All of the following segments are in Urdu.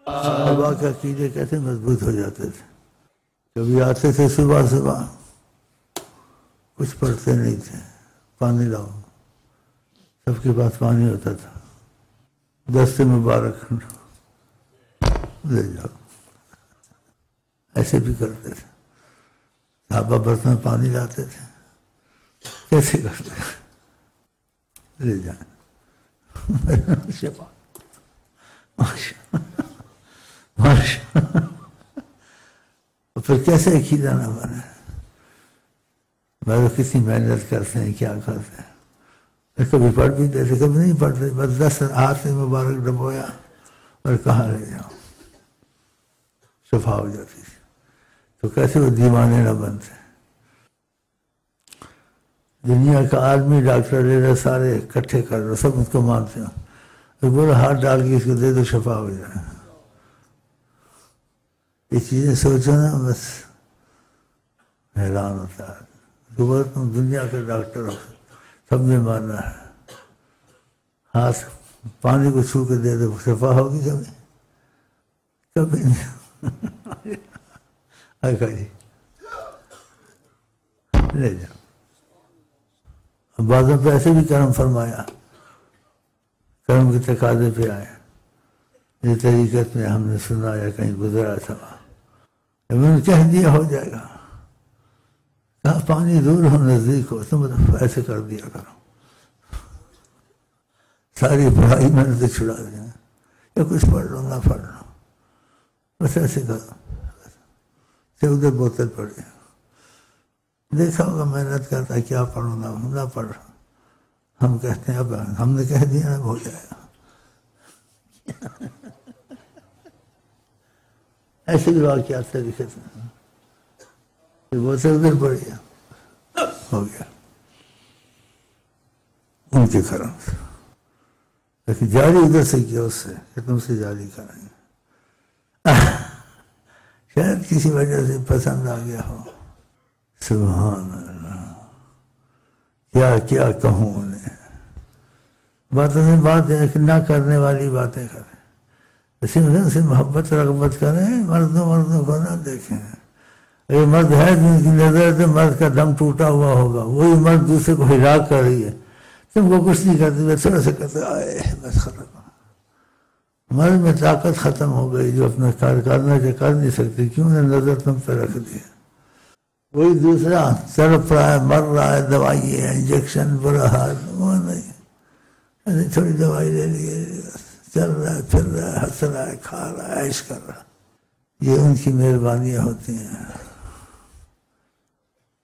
صحابہ کے عقیدے کیسے مضبوط ہو جاتے تھے. کبھی آتے تھے صبح صبح، کچھ پڑھتے نہیں تھے، پانی لاؤ، سب کے پاس پانی ہوتا تھا، دست مبارک لے جاؤ. ایسے بھی کرتے تھے. صحابہ برتن پانی لاتے تھے، کیسے کرتے تھے؟ لے جائیں. پھر کیسے عقیدہ نہ بنے؟ میں کتنی محنت کرتے ہیں، کیا کرتے ہیں. کبھی پڑھ بھی دیتے، کبھی نہیں پڑھتے، بس 10 ہاتھ میں مبارک ڈبویا اور کہاں لے جاؤ، شفا ہو جاتی تھی. تو کیسے وہ دیوانے نہ بنتے؟ دنیا کا آدمی ڈاکٹر لے رہا، سارے اکٹھے کر رہے، سب اس کو مانتے ہیں، بولے ہاتھ ڈال کے اس کو دے دو شفا ہو جائے. یہ چیزیں سوچو نا، بس حیران ہوتا ہے. تم دنیا کے ڈاکٹر ہو، سب نے مانا ہے، ہاتھ پانی کو چھو کے دے دو شفا ہوگی؟ کبھی کبھی نہیں. جی لے جاؤ. بعضوں پہ ایسے بھی کرم فرمایا، کرم کے تقاضے پہ آئے. یہ طریقت میں ہم نے سنا یا کہیں گزرا تھا، میں نے کہہ دیا ہو جائے گا، کہا پانی دور ہو نزدیک ہو، تم ایسے کر دیا کرو. ساری برائی میں نے تو چھڑا دیا، یا کچھ پڑھ لو نہ پڑھ لو، بس ایسے کرو. ادھر بوتل پڑی، دیکھا ہوگا محنت کرتا ہے، کیا پڑھوں نہ پڑھ. ہم کہتے ہیں اب ہم نے کہہ دیا نا ہو جائے گا. ایسے بھی واقعات طریقے سے بوتل ادھر پڑی، ہو گیا ان کے کرم سے. لیکن جاری ادھر سے کیا اس سے کہ تم سے جاری کریں گے. شاید کسی وجہ سے پسند آ گیا ہو. سبحان اللہ، کیا کیا کہوں انہیں. باتوں سے بات ہے کہ نہ کرنے والی باتیں کریں، اسی وجہ سے محبت رغبت کریں، مردوں کو نہ دیکھیں. یہ مرد ہے جن کی نظر سے مرد کا دم ٹوٹا ہوا ہوگا، وہی مرد دوسرے کو ہلاک کر رہی ہے، تم کو کچھ نہیں کرتی، بس تھوڑا سا کرتے آئے بس ختم. مرد میں طاقت ختم ہو گئی، جو اپنا کار کرنا جو کر نہیں سکتی، کیوں نے نظر تم پہ رکھ دی. وہی دوسرا تڑپ رہا ہے، مر رہا ہے، دوائی ہے، انجیکشن، برا حال، وہ نہیں، تھوڑی دوائی لے لیے، چل رہا ہے، پھر رہا ہے، ہنس رہا ہے، کھا رہا ہے، عیش کر رہا ہے. یہ ان کی مہربانیاں ہوتی ہیں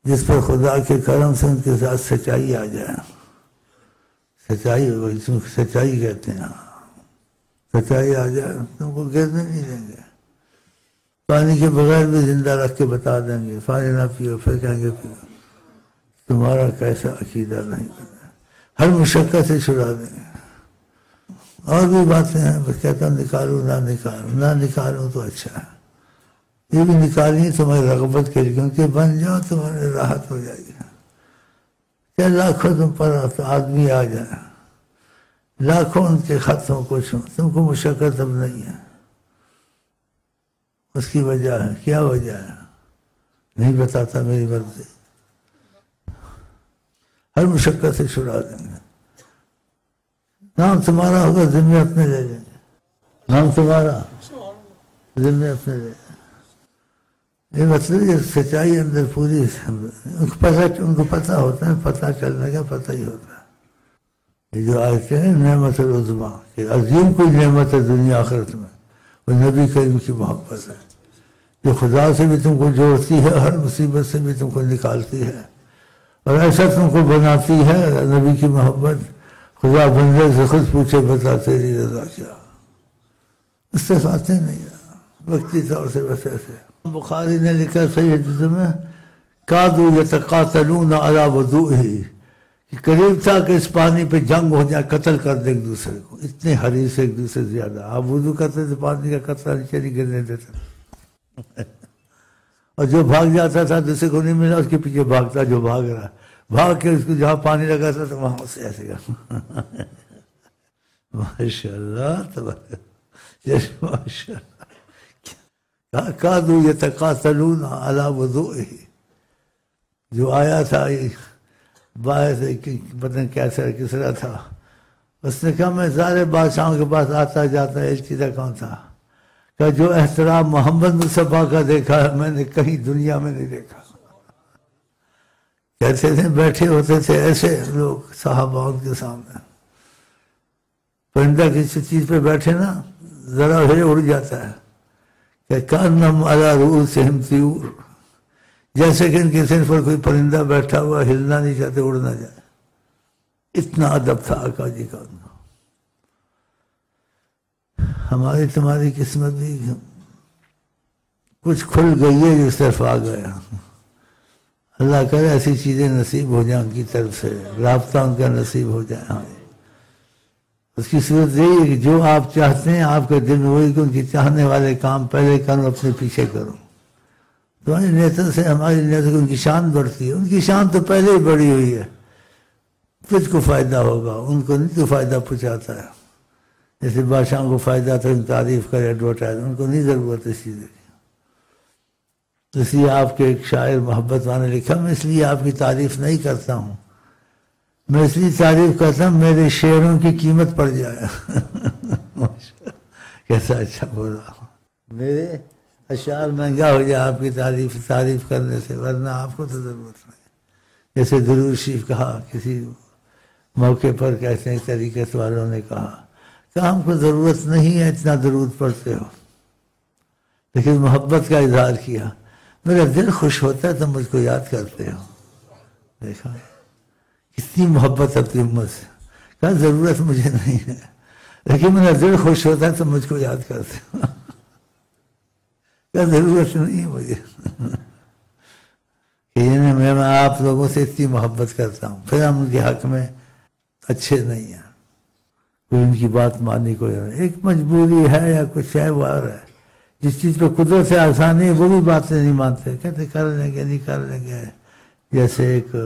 جس پر خدا کے کرم سے ان کے ساتھ سچائی آ جائے. سچائی سچائی کہتے ہیں. سچائی آ جائے تم کو گرنے نہیں دیں گے. پانی کے بغیر بھی زندہ رکھ کے بتا دیں گے، پانی نہ پیو، پھر کہیں گے پیو. تمہارا کیسا عقیدہ نہیں بنا، ہر مشقت سے چھڑا دیں گے. اور بھی باتیں ہیں، بس کہتا ہوں نکالوں نہ نکالوں تو اچھا ہے. یہ بھی نکالیں تمہاری رغبت کے لیے، کیونکہ بن جاؤ تمہاری راحت ہو جائے گی. کیا لاکھوں تم پر آدمی آ جائیں، لاکھوں ان کے خط ہوں، کچھ ہوں، تم کو مشقت اب نہیں ہے. اس کی وجہ ہے، کیا وجہ ہے نہیں بتاتا، میری مرضی. ہر مشقت سے چھڑا دیں گے. نام تمہارا ہوگا، ذمے اپنے لے لیں گے. نام تمہارا، ذمے اپنے لے لیں گے. یہ مطلب یہ سچائی اندر پوری، ان کو پتہ ہوتا ہے، پتہ چلنے کا پتہ ہی ہوتا ہے. یہ جو آیتیں ہیں نعمت العظمیٰ، کہ عظیم کوئی نعمت ہے دنیا آخرت میں، وہ نبی کریم کی محبت ہے، جو خدا سے بھی تم کو جوڑتی ہے، ہر مصیبت سے بھی تم کو نکالتی ہے، اور ایسا تم کو بناتی ہے. نبی کی محبت، خدا بندے سے خود پوچھے بتا تیری رضا کیا. اس سے باتیں نہیں وقتی طور سے بس ایسے. بخاری نے لکھا صحیح حدیث میں، کادوا یتقاتلون علی وضوئہ، کہ قریب تھا کہ اس پانی پہ جنگ ہو جائے، قتل کر دے ایک دوسرے کو. اتنے حریص ایک دوسرے سے زیادہ. آپ وضو کرتے تھے، پانی کا قطرہ نیچے نہیں گرنے دیتے. اور جو بھاگ جاتا تھا دوسرے کو نہیں ملا، اس کے پیچھے بھاگتا جو بھاگ رہا، بھاگ کے اس کو جہاں پانی لگا تھا تو وہاں سے ایسے گا. ماشاء اللہ، کادو یتقاتلون علی وضوئہ، جو آیا تھا باہر سے پتہ نہیں کیسا کس طرح تھا، اس نے کہا میں سارے بادشاہوں کے پاس آتا جاتا ایلچی تک کون تھا، کہ جو احترام محمد مصطفیٰ کا دیکھا ہے میں نے کہیں دنیا میں نہیں دیکھا۔ کہتے تھے بیٹھے ہوتے تھے ایسے لوگ صحابہ ان کے سامنے، پرندہ کسی چیز پہ بیٹھے نا ذرا ہلے اڑ جاتا ہے، کہ کانہم علی رؤوسہم طیور، جیسے کہ ان کے سر پر کوئی پرندہ بیٹھا ہوا ہلنا نہیں چاہتے، اڑ نہ جائے، اتنا ادب تھا آقا جی کا ان کا۔ ہماری تمہاری قسمت بھی کچھ کھل گئی ہے جو اس طرف آ گیا، اللہ کرے ایسی چیزیں نصیب ہو جائیں ان کی طرف سے، رابطہ ان کا نصیب ہو جائے۔ ہاں اس کی صورت یہی ہے کہ جو آپ چاہتے ہیں آپ کے دل میں وہی کہ ان کی چاہنے والے کام پہلے کروں اپنے پیچھے کروں، تمہاری نیتوں سے ہماری نیتوں سے ان کی شان بڑھتی ہے، ان کی شان تو پہلے ہی بڑھی ہوئی ہے، تجھ کو فائدہ ہوگا، ان کو نہیں تو فائدہ پہنچاتا ہے۔ جیسے بادشاہوں کو فائدہ تھا ان تعریف کرے ایڈورٹائز، ان کو نہیں ضرورت اس چیز کی۔ اس لیے آپ کے ایک شاعر محبت والے نے لکھا، میں اس لیے آپ کی تعریف نہیں کرتا ہوں، میں اس لیے تعریف کرتا ہوں میرے شعروں کی قیمت پڑ جائے۔ کیسا اچھا بولا، میرے اشعار مہنگا ہو جائے آپ کی تعریف کرنے سے، ورنہ آپ کو تو ضرورت نہیں۔ جیسے درود شریف کہا کسی موقع پر، کہتے ہیں طریقت والوں نے کہا کہ ہم کو ضرورت نہیں ہے اتنا درود پڑھتے ہو، لیکن محبت کا اظہار کیا، میرا دل خوش ہوتا ہے تو مجھ کو یاد کرتے ہو۔ دیکھا کتنی محبت اپنی امت سے، کہا ضرورت مجھے نہیں ہے لیکن میرا دل خوش ہوتا ہے تو مجھ کو یاد کرتے ہو۔ کہا ضرورت نہیں ہے مجھے کہ میں آپ لوگوں سے اتنی محبت کرتا ہوں، پھر ہم ان کے حق میں اچھے نہیں ہیں، کوئی ان کی بات ماننی کوئی نہیں، ایک مجبوری ہے یا کچھ ہے وہ ہے، جس چیز پہ قدرت سے آسانی ہے وہ بھی باتیں نہیں مانتے، کہتے کر لیں گے نہیں کر لیں گے، جیسے ایک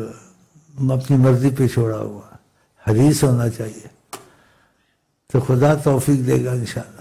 اپنی مرضی پہ چھوڑا ہوا، حریص ہونا چاہیے، تو خدا توفیق دے گا انشاءاللہ۔